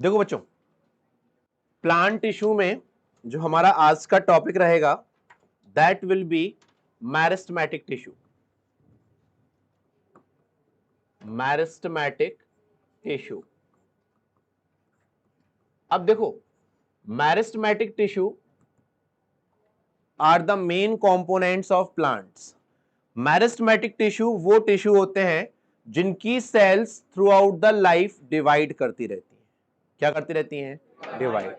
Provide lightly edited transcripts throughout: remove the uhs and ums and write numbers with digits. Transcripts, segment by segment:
देखो बच्चों, plant tissue में जो हमारा आज का टॉपिक रहेगा that will be meristematic tissue. Meristematic tissue. अब देखो, meristematic tissue are the main components of plants. Meristematic tissue वो टिश्यू होते हैं जिनकी cells throughout the life divide करती रहती हैं। क्या करती रहती हैं? Divide.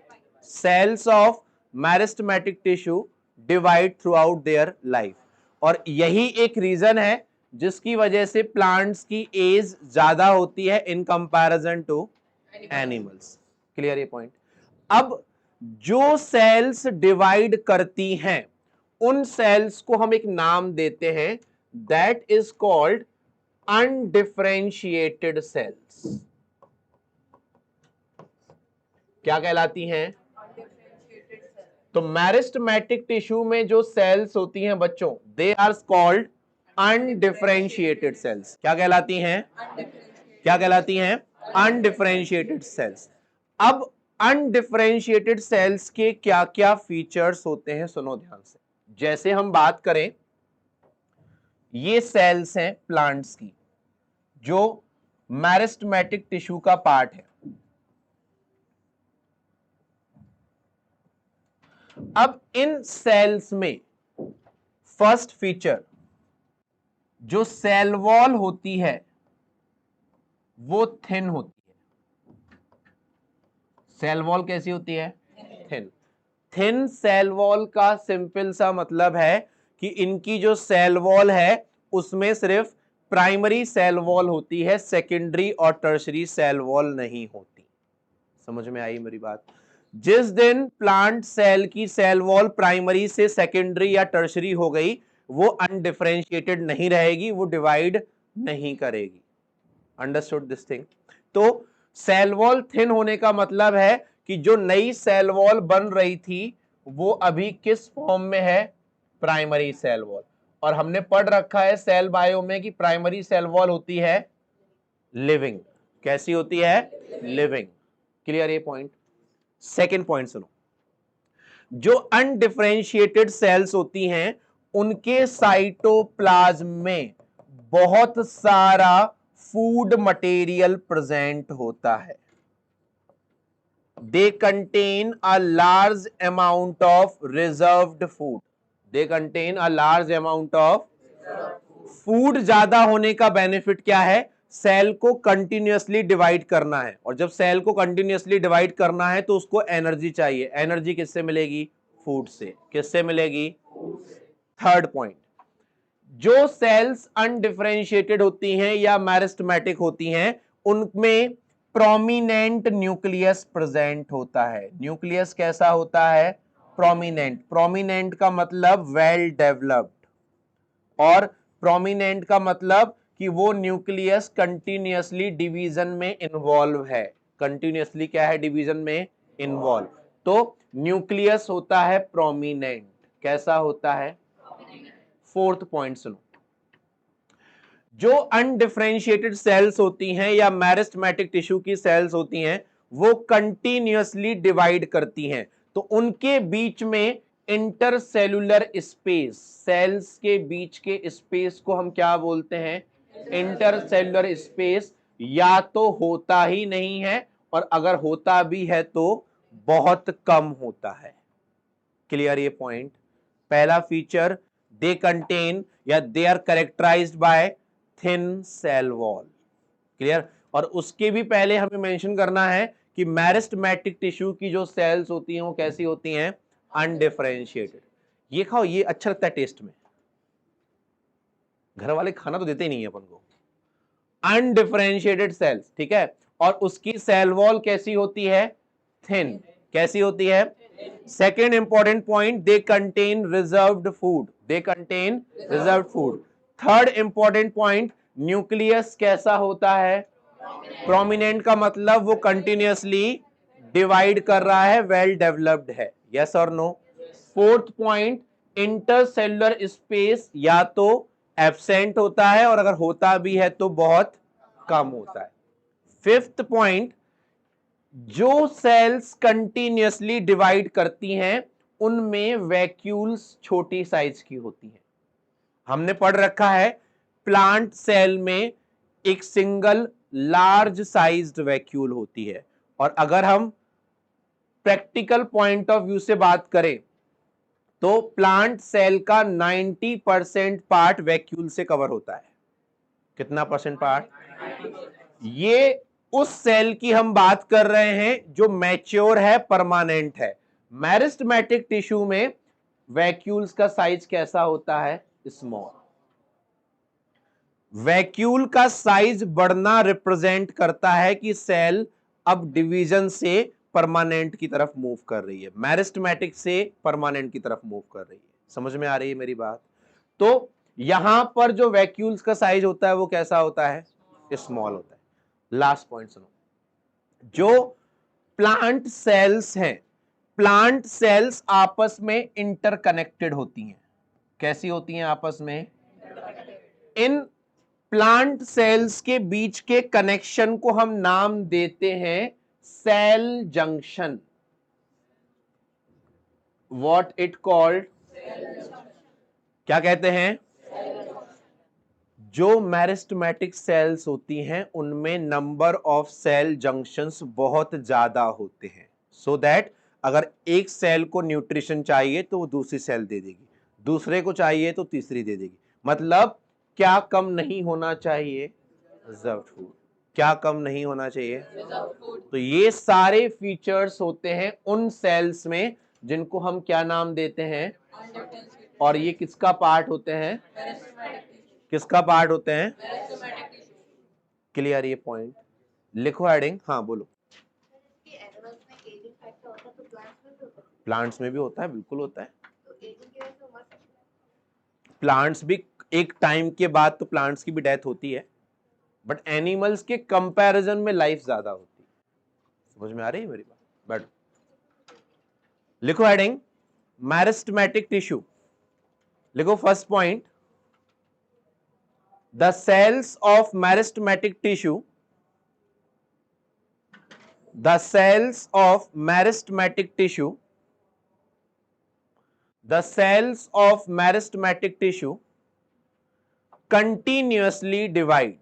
Cells of meristematic tissue divide throughout their life. और यही एक रीजन है जिसकी वजह से प्लांट्स की एज ज्यादा होती है in comparison to animals. Clear ये पॉइंट? अब जो सेल्स डिवाइड करती हैं उन सेल्स को हम एक नाम देते हैं, that is called undifferentiated cells. क्या कहलाती हैं? तो मैरिस्टेमेटिक टिश्यू में जो सेल्स होती हैं बच्चों, they are called undifferentiated cells. क्या कहलाती हैं? क्या कहलाती हैं? Undifferentiated cells. अब अनडिफरेंशिएटेड सेल्स के क्या क्या फीचर्स होते हैं, सुनो ध्यान से। जैसे हम बात करें, ये सेल्स हैं प्लांट्स की जो मैरिस्टेमेटिक टिश्यू का पार्ट है। अब इन सेल्स में फर्स्ट फीचर, जो सेल वॉल होती है वो थिन होती है। सेल वॉल कैसी होती है? थिन। थिन सेल वॉल का सिंपल सा मतलब है कि इनकी जो सेल वॉल है उसमें सिर्फ प्राइमरी सेल वॉल होती है, सेकेंडरी और टर्शरी सेल वॉल नहीं होती। समझ में आई मेरी बात? जिस दिन प्लांट सेल की सेल वॉल प्राइमरी से सेकेंडरी या टर्शरी हो गई, वो अनडिफरेंशिएटेड नहीं रहेगी, वो डिवाइड नहीं करेगी। Understood this thing? तो सेल वॉल थिन होने का मतलब है कि जो नई सेल वॉल बन रही थी वो अभी किस फॉर्म में है? Primary cell wall. और हमने पढ़ रखा है सेल बायो में कि प्राइमरी सेल वॉल होती है लिविंग। कैसी होती है? लिविंग। क्लियर ये पॉइंट? सेकेंड पॉइंट सुनो, जो अनडिफरेंशिएटेड सेल्स होती हैं उनके साइटोप्लाज्म में बहुत सारा फूड मटेरियल प्रेजेंट होता है। They contain a large amount of reserved food. They contain a large amount of food. ज्यादा होने का बेनिफिट क्या है? सेल को कंटिन्यूअसली डिवाइड करना है, और जब सेल को कंटिन्यूअसली डिवाइड करना है तो उसको एनर्जी चाहिए। एनर्जी किससे मिलेगी? फूड से। किससे मिलेगी? थर्ड पॉइंट, जो सेल्स अनडिफरेंशिएटेड होती हैं या मैरिस्टेमेटिक होती हैं उनमें प्रोमिनेंट न्यूक्लियस प्रेजेंट होता है। न्यूक्लियस कैसा होता है? प्रोमिनेंट। प्रोमिनेंट का मतलब वेल डेवलप्ड, और प्रोमिनेंट का मतलब कि वो न्यूक्लियस कंटिन्यूअसली डिवीजन में इन्वॉल्व है। कंटिन्यूअसली क्या है? डिवीजन में इन्वॉल्व। तो न्यूक्लियस होता है प्रोमिनेंट। कैसा होता है? फोर्थ पॉइंट सुनो, जो अनडिफरेंशिएटेड सेल्स होती हैं या मैरिस्टेमेटिक टिश्यू की सेल्स होती हैं वो कंटिन्यूअसली डिवाइड करती हैं, तो उनके बीच में इंटरसेलुलर स्पेस, सेल्स के बीच के स्पेस को हम क्या बोलते हैं? Intercellular space. या तो होता ही नहीं है, और अगर होता भी है तो बहुत कम होता है। क्लियर ये पॉइंट? पहला फीचर, दे कंटेन या they are characterized by thin cell wall. Clear? और उसके भी पहले हमें मेंशन करना है कि मैरिस्टेमेटिक टिश्यू की जो सेल्स होती हैं वो कैसी होती हैं? अनडिफरेंशिएटेड। ये खाओ, ये अच्छा लगता है टेस्ट में। घर वाले खाना तो देते ही नहीं है अपन को। अनडिफरेंशिएटेड सेल्स, ठीक है? और उसकी सेल वॉल कैसी होती है? थिन। कैसी होती है? Second important point, they contain reserved food. They contain reserved food. Third important point, nucleus कैसा होता है? प्रोमिनेंट का मतलब वो कंटिन्यूअसली डिवाइड कर रहा है, वेल डेवलप्ड है। यस और no? Fourth point, intercellular space या तो एब्सेंट होता है, और अगर होता भी है तो बहुत कम होता है। फिफ्थ पॉइंट, जो सेल्स कंटिन्यूअसली डिवाइड करती हैं उनमें वैक्यूल्स छोटी साइज की होती हैं। हमने पढ़ रखा है प्लांट सेल में एक सिंगल लार्ज साइज्ड वैक्यूल होती है, और अगर हम प्रैक्टिकल पॉइंट ऑफ व्यू से बात करें तो प्लांट सेल का 90% पार्ट वैक्यूल से कवर होता है। कितना परसेंट पार्ट? ये उस सेल की हम बात कर रहे हैं जो मैच्योर है, परमानेंट है। मेरिस्टेमेटिक टिश्यू में वैक्यूल्स का साइज कैसा होता है? स्मॉल। वैक्यूल का साइज बढ़ना रिप्रेजेंट करता है कि सेल अब डिवीजन से परमानेंट की तरफ मूव कर रही है, मेरिस्टेमेटिक से परमानेंट की तरफ मूव कर रही है। समझ में आ रही है मेरी बात? तो यहां पर जो वैक्यूल्स का साइज होता है वो कैसा होता है? स्मॉल होता है। लास्ट पॉइंट सुनो, जो प्लांट सेल्स हैं, प्लांट सेल्स आपस में इंटरकनेक्टेड होती हैं। कैसी होती हैं आपस में? इन प्लांट सेल्स के बीच के कनेक्शन को हम नाम देते हैं cell junction. What it called? क्या कहते हैं? जो मेरिस्टेमेटिक सेल्स होती हैं उनमें नंबर ऑफ सेल जंक्शंस बहुत ज्यादा होते हैं, सो दैट अगर एक सेल को न्यूट्रिशन चाहिए तो वो दूसरी सेल दे देगी, दूसरे को चाहिए तो तीसरी दे देगी। मतलब क्या कम नहीं होना चाहिए? Reserved food. क्या कम नहीं होना चाहिए? तो ये सारे फीचर्स होते हैं उन सेल्स में जिनको हम क्या नाम देते हैं? और ये किसका पार्ट होते हैं? किसका पार्ट होते हैं? क्लियर ये पॉइंट? लिखो हेडिंग। हाँ बोलो। प्लांट्स में भी होता है, बिल्कुल होता है। प्लांट्स भी एक टाइम के बाद तो प्लांट्स की भी डेथ होती है, बट एनिमल्स के कंपैरिजन में लाइफ ज्यादा होती है। समझ में आ रही है मेरी बात? बट लिखो हेडिंग मेरिस्टेमेटिक टिश्यू। लिखो first point, the cells of meristematic tissue, the cells of meristematic tissue, the cells of meristematic tissue continuously divide.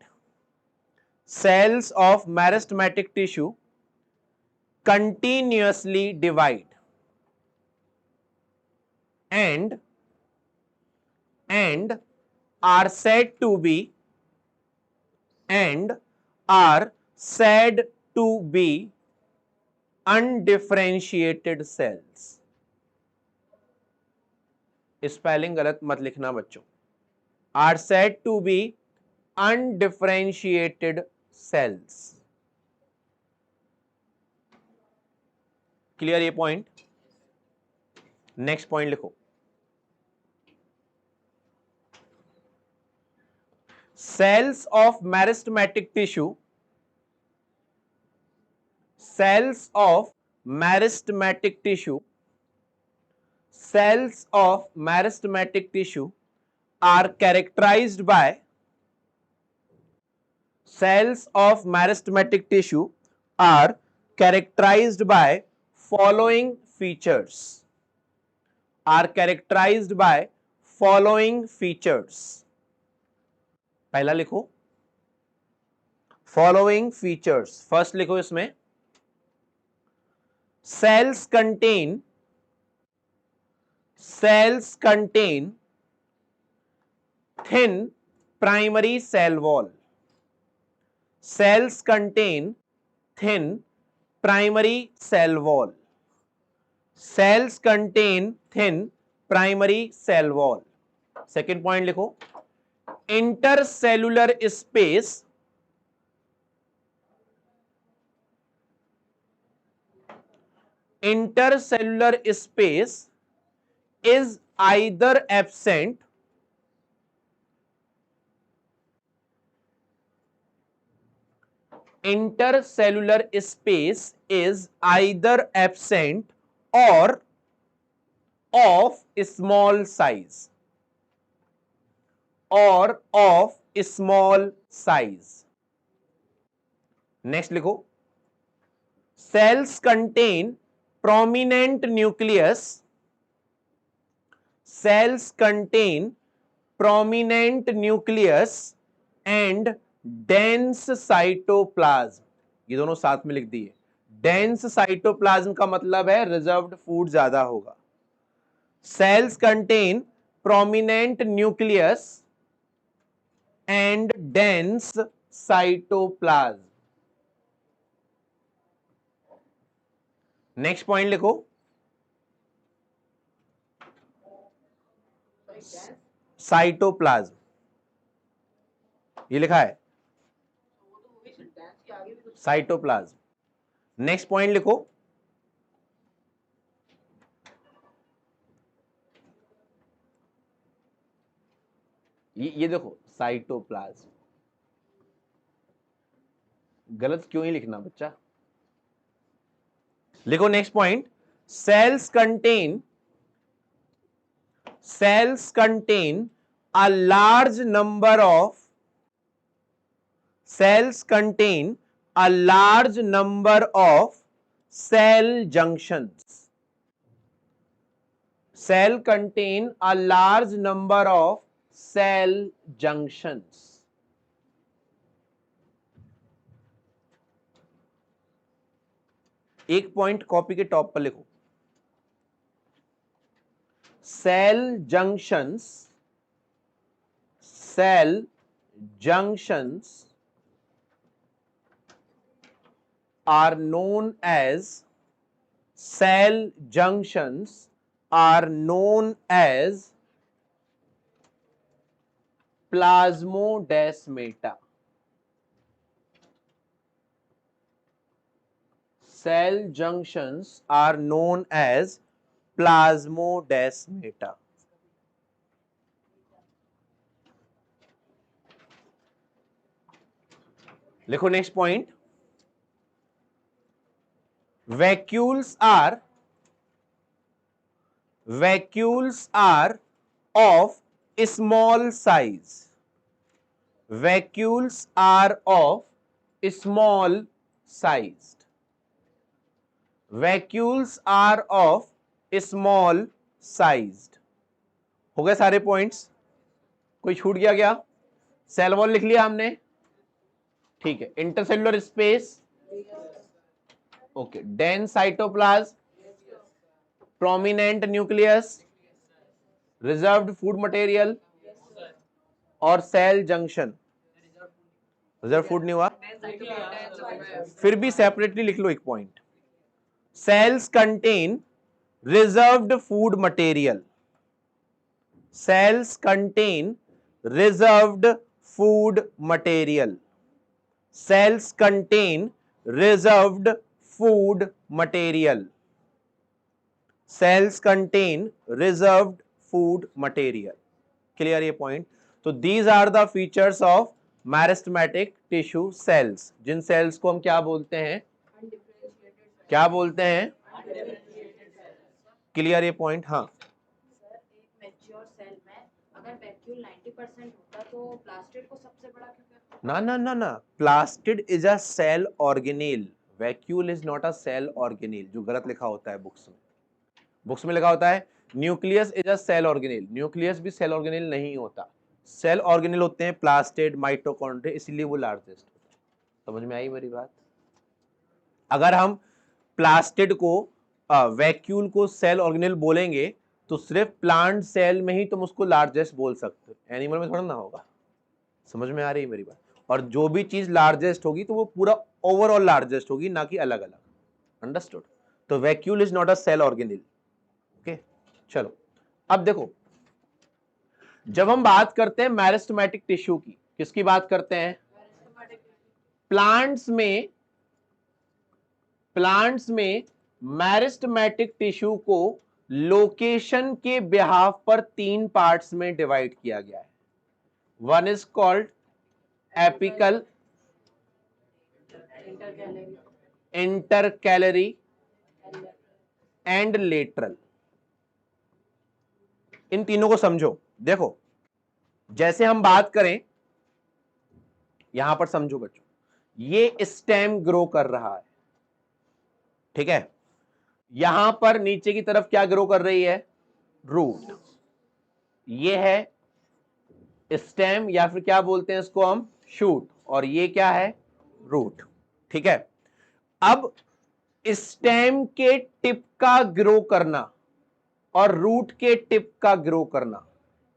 Cells of meristematic tissue continuously divide and are said to be undifferentiated cells. Spelling गलत मत लिखना बच्चों। are said to be undifferentiated cells. Clear ये point? Next point लिखो, cells of meristematic tissue, cells of meristematic tissue, cells of meristematic tissue are characterized by, cells of meristematic tissue are characterized by following features, are characterized by following features. पहला लिखो following features. First लिखो इसमें, cells contain thin primary cell wall. Cells contain thin primary cell wall. Cells contain thin primary cell wall. Second point लिखो, intercellular space is either absent or of small size, or of small size. Next लिखो, cells contain prominent nucleus, cells contain prominent nucleus and dense cytoplasm। ये दोनों साथ में लिख दिए। dense cytoplasm का मतलब है रिजर्व्ड फूड ज्यादा होगा। cells contain prominent nucleus and dense cytoplasm। Next point लिखो, साइटोप्लाज्म, ये लिखा है साइटोप्लाज्म। नेक्स्ट पॉइंट लिखो, ये देखो साइटोप्लाज्म। गलत क्यों ही लिखना बच्चा, लिखो next point, cells contain a large number of cells contain a large number of cell junctions, cell contain a large number of cell junctions। एक पॉइंट कॉपी के टॉप पर लिखो, cell junctions are known as plasmodesmata। cell junctions are known as plasmodesmata। लिखो next point, vacuoles are of small size, vacuoles are of small sized, vacuoles are of small sized। हो गए सारे points, कोई छूट गया क्या? सेल वॉल लिख लिया हमने, ठीक है। Intercellular space, okay. Dense cytoplasm, prominent nucleus, reserved food material और सेल जंक्शन। रिजर्व फूड नहीं हुआ, फिर भी सेपरेटली लिख लो एक point. Sales contain reserved food material, cells contain reserved food material, cells contain reserved food material, cells contain reserved food material। Clear ये point? तो these are the features of meristematic tissue cells, जिन cells को हम क्या बोलते हैं, क्या बोलते हैं? क्लियर ये पॉइंट? हाँ वैक्यूल 90% होता तो प्लास्टिड को सबसे बड़ा क्यों कहते हैं? ना ना ना ना, plastid is a cell organelle, vacuole is not a cell organelle, जो गलत लिखा होता है बुक्स में। बुक्स में लिखा होता है nucleus is a cell organelle, nucleus भी सेल ऑर्गेनेल नहीं होता। सेल ऑर्गेनेल होते हैं प्लास्टिड, माइटोकॉन्ड्रिया, इसलिए वो लार्जेस्ट होता है। समझ में आई मेरी बात? अगर हम प्लास्टिड को वैक्यूल को सेल ऑर्गेनेल बोलेंगे तो सिर्फ प्लांट सेल में ही तुम उसको लार्जेस्ट बोल सकते हो, एनिमल में थोड़ा ना होगा। समझ में आ रही है मेरी बात? और जो भी चीज लार्जेस्ट होगी तो वो पूरा ओवरऑल लार्जेस्ट होगी, ना कि अलग अलग। अंडरस्टूड? तो vacuole is not a cell organelle. Okay, चलो अब देखो, जब हम बात करते हैं मेरिस्टेमेटिक टिश्यू की, किसकी बात करते हैं? प्लांट्स में मेरिस्टेमेटिक टिश्यू को लोकेशन के बिहाफ पर 3 पार्ट्स में डिवाइड किया गया है। One is called apical, intercalary and lateral. इन तीनों को समझो। देखो, जैसे हम बात करें, यहां पर समझो बच्चों, ये स्टेम ग्रो कर रहा है, ठीक है। यहां पर नीचे की तरफ क्या ग्रो कर रही है? रूट। ये है स्टेम या फिर क्या बोलते हैं इसको हम? शूट। और ये क्या है? रूट। ठीक है। अब स्टेम के टिप का ग्रो करना और रूट के टिप का ग्रो करना,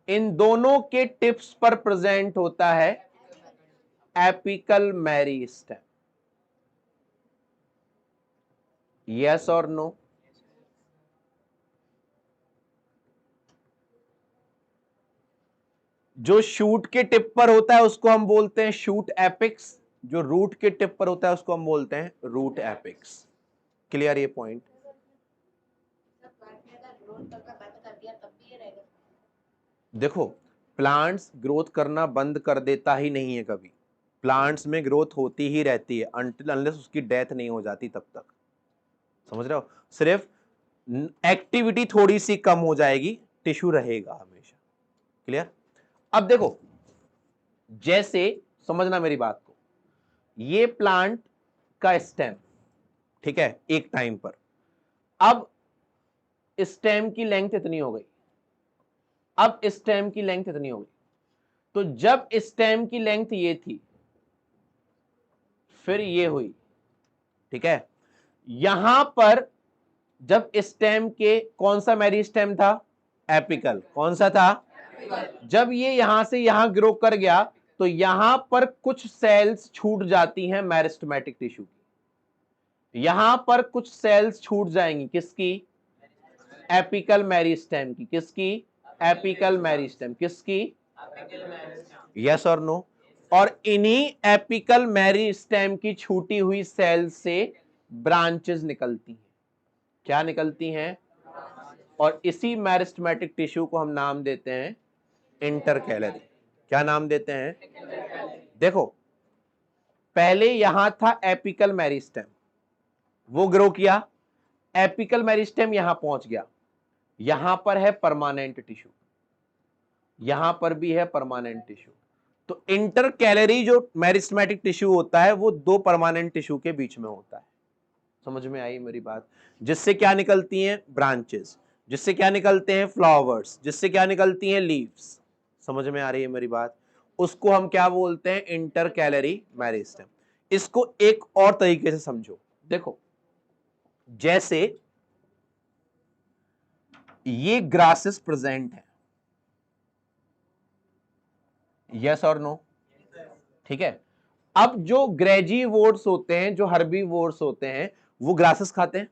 इन दोनों के टिप्स पर प्रेजेंट होता है एपिकल मेरिस्टेम। यस और नो? जो शूट के टिप पर होता है उसको हम बोलते हैं शूट एपिक्स, जो रूट के टिप पर होता है उसको हम बोलते हैं रूट एपिक्स। क्लियर ये पॉइंट? देखो, प्लांट्स ग्रोथ करना बंद कर देता ही नहीं है कभी। प्लांट्स में ग्रोथ होती ही रहती है अनटिल अनलेस उसकी डेथ नहीं हो जाती तब तक। समझ रहे हो? सिर्फ एक्टिविटी थोड़ी सी कम हो जाएगी, टिश्यू रहेगा हमेशा। क्लियर? अब देखो, जैसे समझना मेरी बात को, ये प्लांट का स्टेम, ठीक है, एक टाइम पर, अब स्टेम की लेंथ इतनी हो गई, अब स्टेम की लेंथ इतनी हो गई, तो जब स्टेम की लेंथ ये थी, फिर ये हुई, ठीक है, यहां पर जब स्टेम के कौन सा मेरिस्टेम था? एपिकल। कौन सा था? जब ये यहां से यहां ग्रो कर गया तो यहां पर कुछ सेल्स छूट जाती हैं मेरिस्टेमेटिक टिश्यू की, यहां पर कुछ सेल्स छूट जाएंगी, किसकी? एपिकल मेरिस्टेम की। किसकी? Apical meristem. किसकी? यस और नो? और इन्हीं एपिकल मेरिस्टेम की छूटी हुई सेल से ब्रांचेस निकलती हैं। क्या निकलती हैं? और इसी मेरिस्टेमेटिक टिश्यू को हम नाम देते हैं इंटरकैलरी। क्या नाम देते हैं? देखो, पहले यहां था एपिकल मेरिस्टेम, वो ग्रो किया, एपिकल मेरिस्टेम यहां पहुंच गया, यहां पर है परमानेंट टिश्यू, यहां पर भी है परमानेंट टिश्यू। तो इंटरकैलरी जो मेरिस्टेमेटिक टिश्यू होता है वो दो परमानेंट टिश्यू के बीच में होता है। समझ में आई मेरी बात? जिससे क्या निकलती हैं? ब्रांचेस। जिससे क्या निकलते हैं? फ्लावर्स। जिससे क्या निकलती हैं? लीव्स। समझ में आ रही है मेरी बात? उसको हम क्या बोलते हैं? Intercalary meristem. इसको एक और तरीके से समझो। देखो, जैसे ये ग्रासेस प्रेजेंट है, यस और नो? ठीक है। अब जो ग्रेजीवोर्स होते हैं, जो हर्बीवोर्स होते हैं, वो ग्रासेस खाते हैं।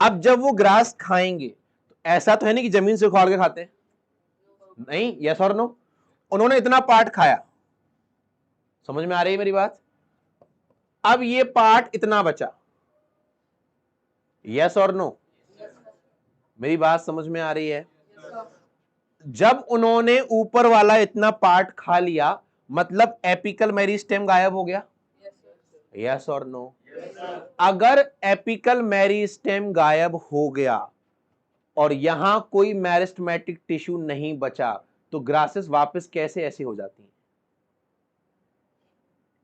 अब जब वो ग्रास खाएंगे तो ऐसा तो है नहीं कि जमीन से उखाड़ के खाते हैं, नहीं, यस और नो? उन्होंने इतना पार्ट खाया। समझ में आ रही है मेरी बात? अब ये पार्ट इतना बचा, यस और नो? मेरी बात समझ में आ रही है? जब उन्होंने ऊपर वाला इतना पार्ट खा लिया, मतलब एपिकल मेरिस्टेम गायब हो गया, यस और नो? अगर एपिकल मेरिस्टेम गायब हो गया और यहां कोई मेरिस्टेमेटिक टिश्यू नहीं बचा, तो ग्रासेस वापस कैसे ऐसी हो जाती हैं?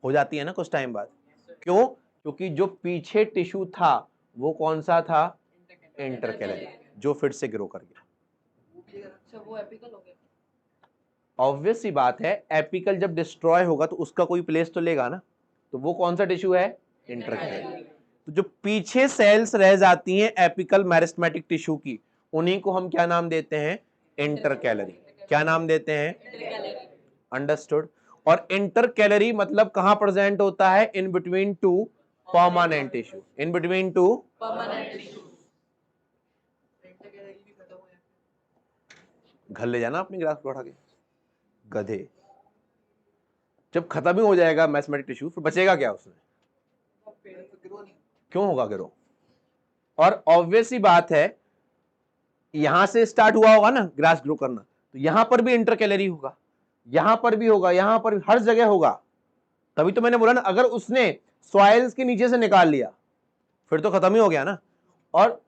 हो जाती है ना कुछ टाइम बाद। क्यों? क्योंकि जो पीछे टिश्यू था वो कौन सा था? इंटरकैलरी, जो फिर से ग्रो कर गया। वो एपिकल हो गया। ऑब्वियस सी बात है, एपिकल जब डिस्ट्रॉय होगा तो उसका कोई प्लेस तो लेगा ना, तो वो कौन सा टिश्यू है? इंटरकैलरी। तो जो पीछे सेल्स रह जाती हैं एपिकल मेरिस्टेमेटिक टिश्यू की, उन्हीं को हम क्या नाम देते हैं? इंटरकैलरी। क्या नाम देते हैं? अंडरस्टूड? और इंटरकैलरी मतलब कहां प्रेजेंट होता है? In between two permanent tissue. In between two permanent tissue. घर ले जाना अपनी ग्राफ को उठा के, गधे। जब खत्म ही हो जाएगा मेरिस्टेमेटिक टिश्यू, फिर बचेगा क्या उसमें? क्यों होगा ग्रो? और ऑब्वियस ही बात है, यहां से स्टार्ट हुआ होगा ना ग्रास ग्रो करना, तो यहां पर भी इंटरकैलरी होगा, यहां पर भी होगा, यहां पर भी, हर जगह होगा। तभी तो मैंने बोला ना, अगर उसने सॉइल्स के नीचे से निकाल लिया फिर तो खत्म ही हो गया ना, और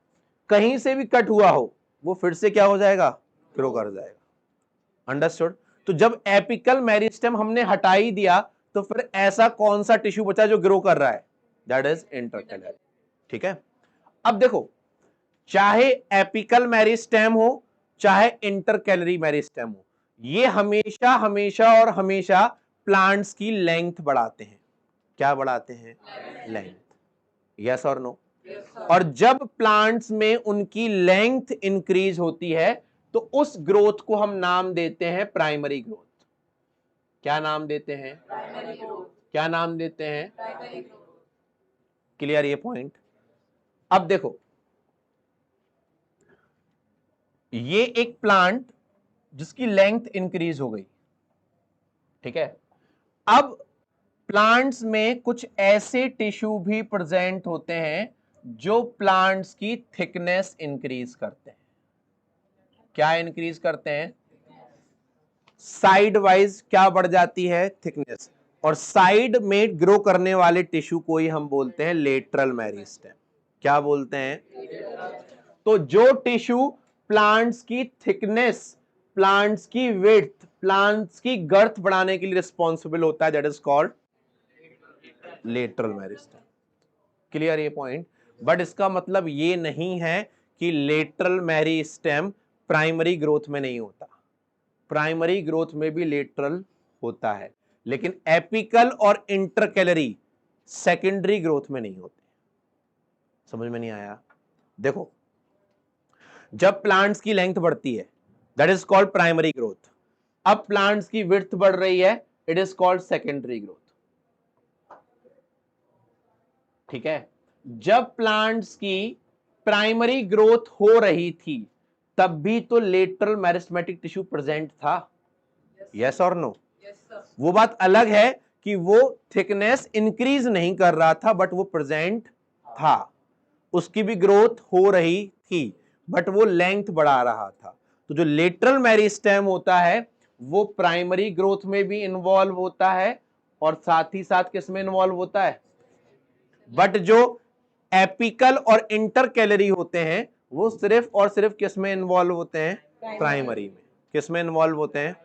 कहीं से भी कट हुआ हो वो फिर से क्या हो जाएगा? ग्रो कर जाएगा। अंडरस्टूड? तो जब एपिकल मेरिस्टेम हमने हटा ही दिया तो फिर ऐसा कौन सा टिश्यू बचा जो ग्रो कर रहा है? That is intercalary. ठीक है। अब देखो, चाहे एपिकल मेरिस्टेम हो चाहे इंटरकैलरी मेरिस्टेम हो, ये हमेशा हमेशा और हमेशा प्लांट्स की लेंथ बढ़ाते हैं। क्या बढ़ाते हैं? लेंथ। यस और नो? और जब प्लांट्स में उनकी लेंथ इंक्रीज होती है तो उस ग्रोथ को हम नाम देते हैं प्राइमरी ग्रोथ। क्या नाम देते हैं? क्या नाम देते हैं? क्लियर ये पॉइंट? अब देखो, ये एक प्लांट जिसकी लेंथ इंक्रीज हो गई, ठीक है। अब प्लांट्स में कुछ ऐसे टिश्यू भी प्रेजेंट होते हैं जो प्लांट्स की थिकनेस इंक्रीज करते हैं। क्या इंक्रीज करते हैं? साइड वाइज क्या बढ़ जाती है? थिकनेस। और साइड में ग्रो करने वाले टिश्यू को ही हम बोलते हैं लेटरल मेरिस्टेम। क्या बोलते हैं? तो जो टिश्यू प्लांट्स की थिकनेस, प्लांट्स की विड्थ, प्लांट्स की गर्थ बढ़ाने के लिए रिस्पॉन्सिबल होता है, that is called lateral meristem. Clear ये पॉइंट? बट इसका मतलब ये नहीं है कि लेटरल मेरिस्टेम प्राइमरी ग्रोथ में नहीं होता। प्राइमरी ग्रोथ में भी लेटरल होता है, लेकिन एपिकल और इंटरकैलरी सेकेंडरी ग्रोथ में नहीं होते। समझ में नहीं आया? देखो, जब प्लांट्स की लेंथ बढ़ती है that is called primary growth. अब प्लांट्स की विड्थ बढ़ रही है, it is called secondary growth. ठीक है। जब प्लांट्स की प्राइमरी ग्रोथ हो रही थी तब भी तो लेटरल मेरिस्टेमेटिक टिश्यू प्रेजेंट था। यस और नो? वो बात अलग है कि वो थिकनेस इंक्रीज नहीं कर रहा था बट वो प्रेजेंट था, उसकी भी ग्रोथ हो रही थी बट वो लेंथ बढ़ा रहा था। तो जो लेटरल मेरिस्टेम होता है वो प्राइमरी ग्रोथ में भी इन्वॉल्व होता है और साथ ही साथ किस में इन्वॉल्व होता है? बट जो एपिकल और इंटरकैलरी होते हैं वो सिर्फ और सिर्फ किस में इन्वॉल्व होते हैं? प्राइमरी में। किस में इन्वॉल्व होते हैं?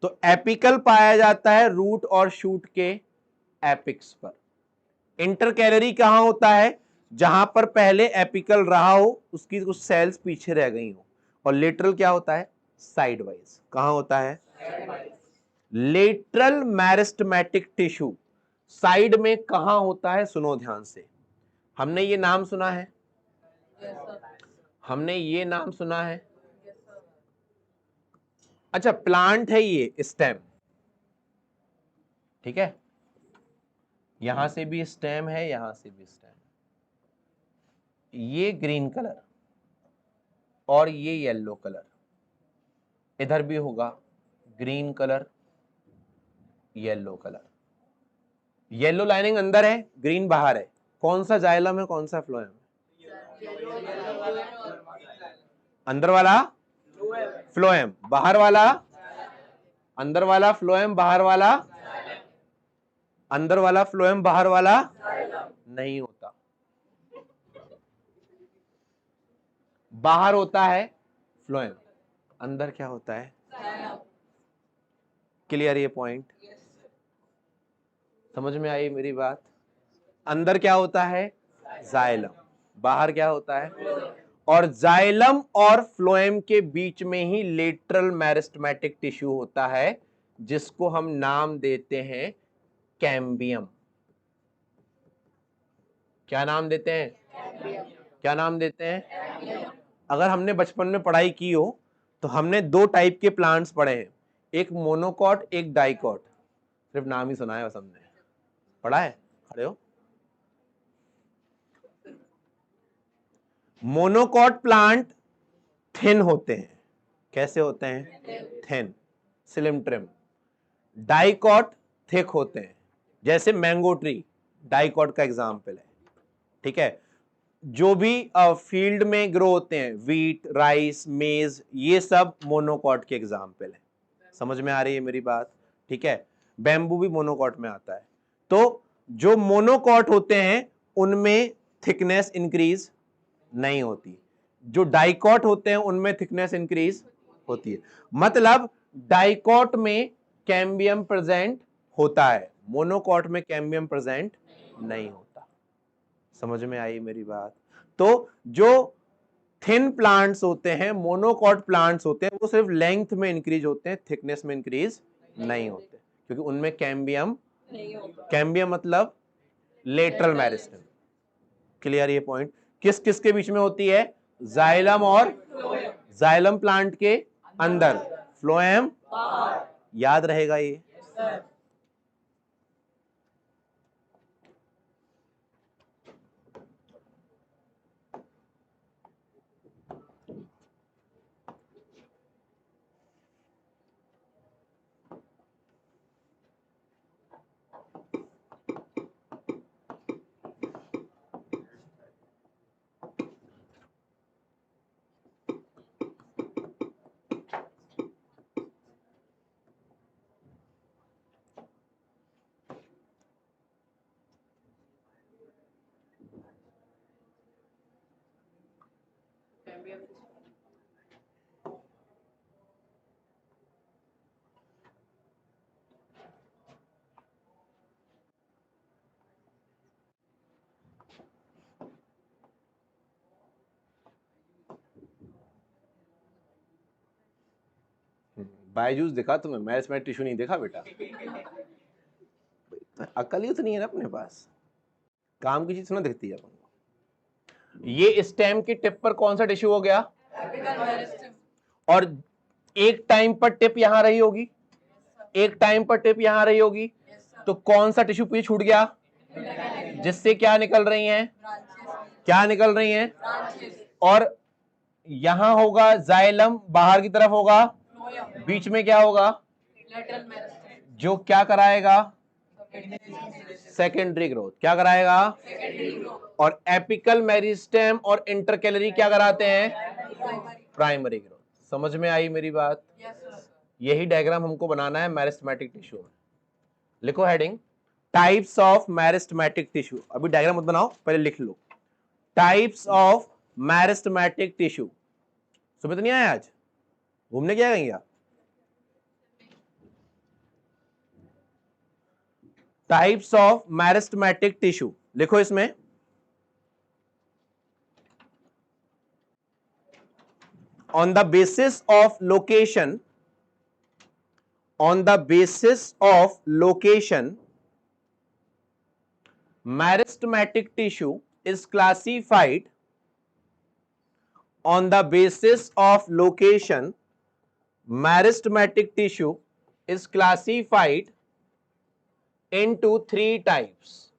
तो एपिकल पाया जाता है रूट और शूट के एपिक्स पर। इंटरकैलरी कहां होता है? जहां पर पहले एपिकल रहा हो उसकी कुछ सेल्स पीछे रह गई हो। और लेटरल क्या होता है? Side wise. कहां होता है? लेटरल मेरिस्टेमेटिक टिश्यू साइड में कहां होता है? सुनो ध्यान से। हमने ये नाम सुना है? हमने ये नाम सुना है? अच्छा, प्लांट है ये स्टेम, ठीक है। यहां से भी स्टेम है, यहां से भी स्टेम। ये ग्रीन कलर और ये येलो कलर, इधर भी होगा green colour, yellow colour. Yellow lining अंदर है, ग्रीन बाहर है। कौन सा जाइलम है, कौन सा फ्लोएम है? अंदर वाला फ्लोएम, बाहर वाला? अंदर वाला फ्लोएम, बाहर वाला? अंदर वाला फ्लोएम, बाहर वाला नहीं होता। बाहर होता है फ्लोएम, अंदर क्या होता है? क्लियर ये पॉइंट? समझ में आई मेरी बात? अंदर क्या होता है? जाइलम, बाहर क्या होता है? और जाइलम और फ्लोएम के बीच में ही लेटरल मेरिस्टेमेटिक टिश्यू होता है जिसको हम नाम देते हैं कैम्बियम। क्या नाम देते हैं? क्या नाम देते हैं? अगर हमने बचपन में पढ़ाई की हो तो हमने दो टाइप के प्लांट्स पढ़े हैं, एक मोनोकॉट एक डाइकॉट। सिर्फ नाम ही सुना है बस हमने, पढ़ा है? खड़े हो। मोनोकॉट प्लांट थिन होते हैं। कैसे होते हैं? Thin, slim trim. Dicot thick होते हैं, जैसे मैंगो ट्री डाइकॉट का एग्जाम्पल है, ठीक है। जो भी फील्ड में ग्रो होते हैं, वीट, राइस, मेज, ये सब मोनोकॉट के एग्जाम्पल है। समझ में आ रही है मेरी बात? ठीक है। बैम्बू भी मोनोकॉट में आता है। तो जो मोनोकॉट होते हैं उनमें थिकनेस इंक्रीज नहीं होती, जो डाइकॉट होते हैं उनमें थिकनेस इंक्रीज होती है। मतलब डाइकॉट में कैम्बियम प्रेजेंट होता है, मोनोकॉट में कैम्बियम प्रेजेंट नहीं होता। समझ में आई मेरी बात? तो जो थिन प्लांट्स होते हैं, मोनोकॉट प्लांट्स होते हैं, वो सिर्फ लेंथ में इंक्रीज होते हैं, थिकनेस में इंक्रीज नहीं होते, क्योंकि उनमें कैम्बियम नहीं होता। कैम्बियम मतलब लेटरल मेरिस्टेम। क्लियर ये पॉइंट? किस किस के बीच में होती है? जाइलम और जाइलम प्लांट के अंदर, फ्लोएम याद रहेगा ये। बायजूस दिखा तुम्हें, मैरिस्टेमेटिक टिश्यू नहीं देखा बेटा? अकल ही उतनी है ना अपने पास, काम की चीज ना दिखती है अपन को। ये स्टेम की टिप पर कौन सा टिश्यू हो गया? और एक टाइम पर टिप यहां रही होगी, एक टाइम पर टिप यहां रही होगी, तो कौन सा टिश्यू पीछे छूट गया? जिससे क्या निकल रही हैं? क्या निकल रही हैं? और यहां होगा जाइलम, बाहर की तरफ होगा, बीच में क्या होगा? जो क्या कराएगा? Secondary growth. क्या कराएगा? और एपिकल मेरिस्टेम और इंटरकैलरी क्या कराते हैं? Primary growth. समझ में आई मेरी बात? यही डायग्राम हमको बनाना है मेरिस्टेमेटिक टिश्यू में। लिखो heading, types of meristematic tissue. अभी डायग्राम मत बनाओ, पहले लिख लो types of meristematic tissue. Sumit नहीं आया आज? घूमने क्या गई? टाइप्स ऑफ मेरिस्टेमेटिक टिश्यू लिखो इसमें। On the basis of location, on the basis of location, meristematic tissue is classified on the basis of location. Meristematic tissue is classified into three types.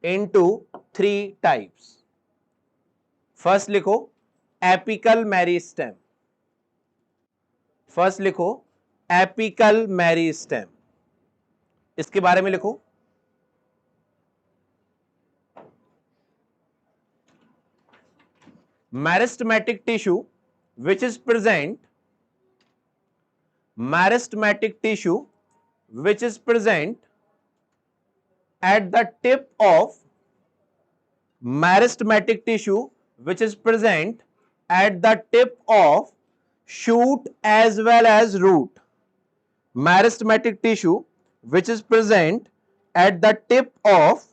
Into three types. First लिखो apical meristem. First लिखो apical meristem, इसके बारे में लिखो। Meristematic tissue which is present, meristematic tissue which is present at the tip of, meristematic tissue which is present at the tip of shoot as well as root. Meristematic tissue which is present at the tip of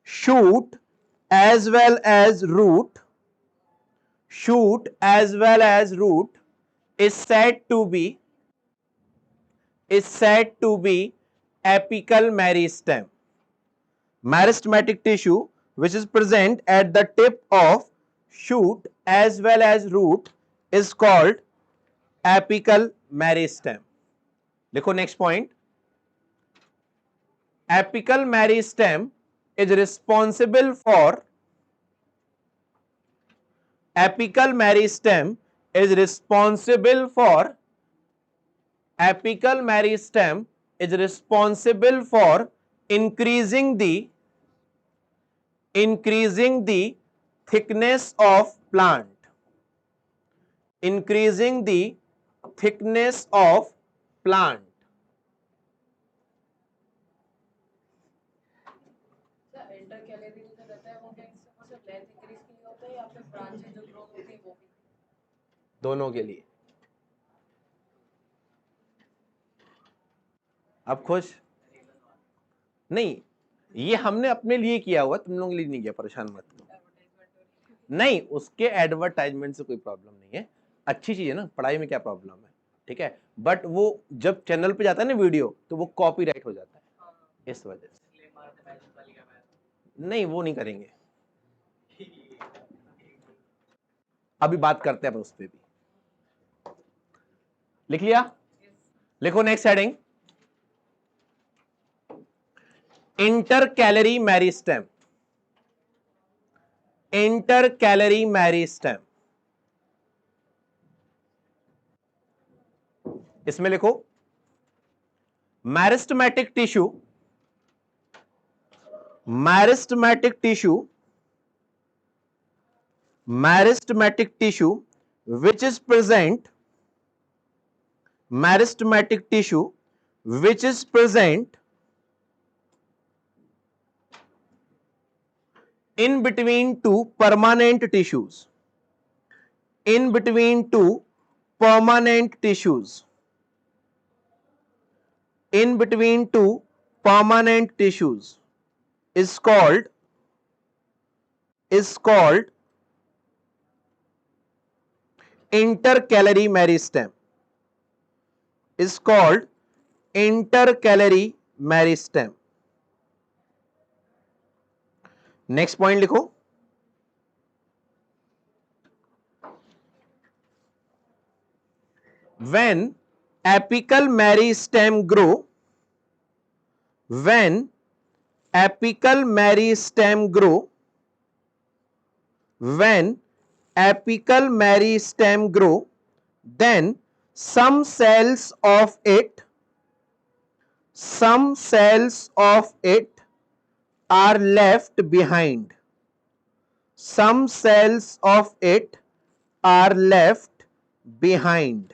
shoot as well as root, shoot as well as root is said to be apical meristem. Meristematic tissue which is present at the tip of shoot as well as root is called apical meristem. देखो next point. Apical meristem is responsible for, apical meristem is responsible for, apical meristem is responsible for increasing the thickness of plant, increasing the thickness of plant. दोनों के लिए। अब खुश? नहीं, ये हमने अपने लिए किया हुआ, तुम लोगों के लिए नहीं किया, परेशान मत लो। नहीं, उसके एडवर्टाइजमेंट से कोई प्रॉब्लम नहीं है, अच्छी चीज है ना, पढ़ाई में क्या प्रॉब्लम है, ठीक है। बट वो जब चैनल पे जाता है ना वीडियो, तो वो कॉपीराइट हो जाता है, इस वजह से नहीं, वो नहीं करेंगे। अभी बात करते हैं अपन उस पर भी। लिख लिया? लिखो next heading, intercalary meristem. Intercalary meristem, इसमें लिखो meristematic tissue, meristematic tissue, meristematic tissue which is present, meristematic tissue which is present in between two permanent tissues, in between two permanent tissues, in between two permanent tissues is called intercalary meristem, is called intercalary meristem. Next point लिखो, when apical meristem grow, when apical meristem grow, when apical meristem grow, then some cells of it are left behind, some cells of it are left behind,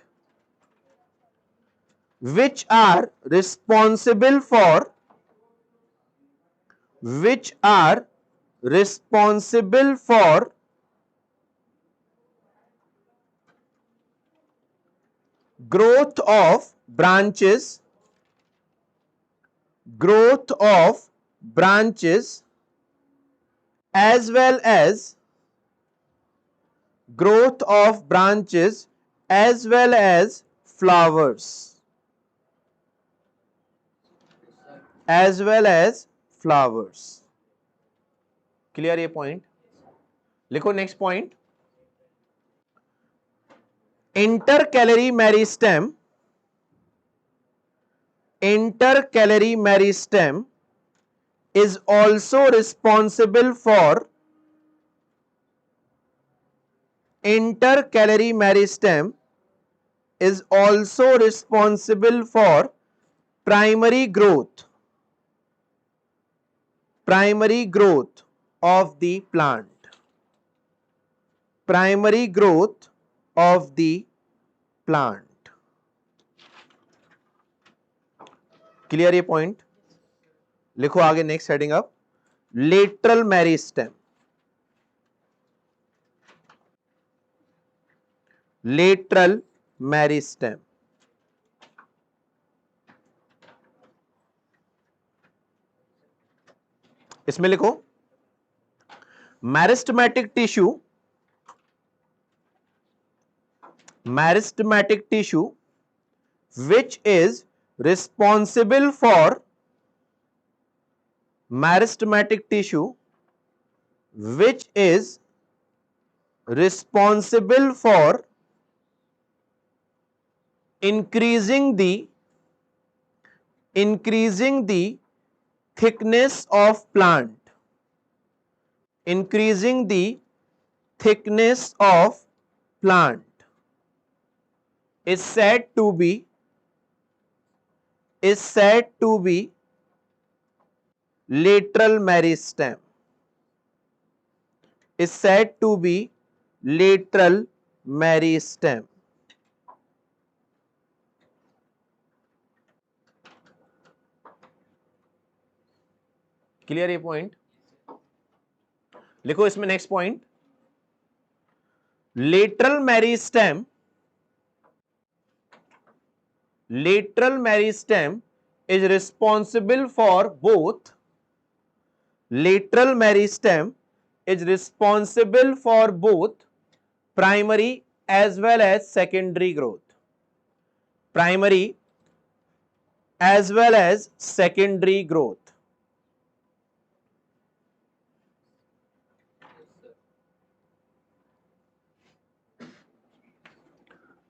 which are responsible for growth of branches, as well as growth of branches as well as flowers, as well as flowers. Clear ये point? लिखो next point, intercalary meristem, intercalary meristem is also responsible for, intercalary meristem is also responsible for primary growth of the plant, primary growth of the plant. Clear ये point? लिखो आगे next heading अब, lateral meristem, lateral meristem, इसमें लिखो meristematic tissue, meristematic tissue which is responsible for, meristematic tissue which is responsible for increasing the thickness of plant, increasing the thickness of plant, is said to be lateral meristem, is said to be lateral meristem. Clear ये point? लिखो इसमें next point, lateral meristem, lateral meristem is responsible for both, lateral meristem is responsible for both primary as well as secondary growth. Primary as well as secondary growth.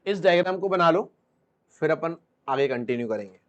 इस diagram को बना लो, फिर अपन आगे continue करेंगे.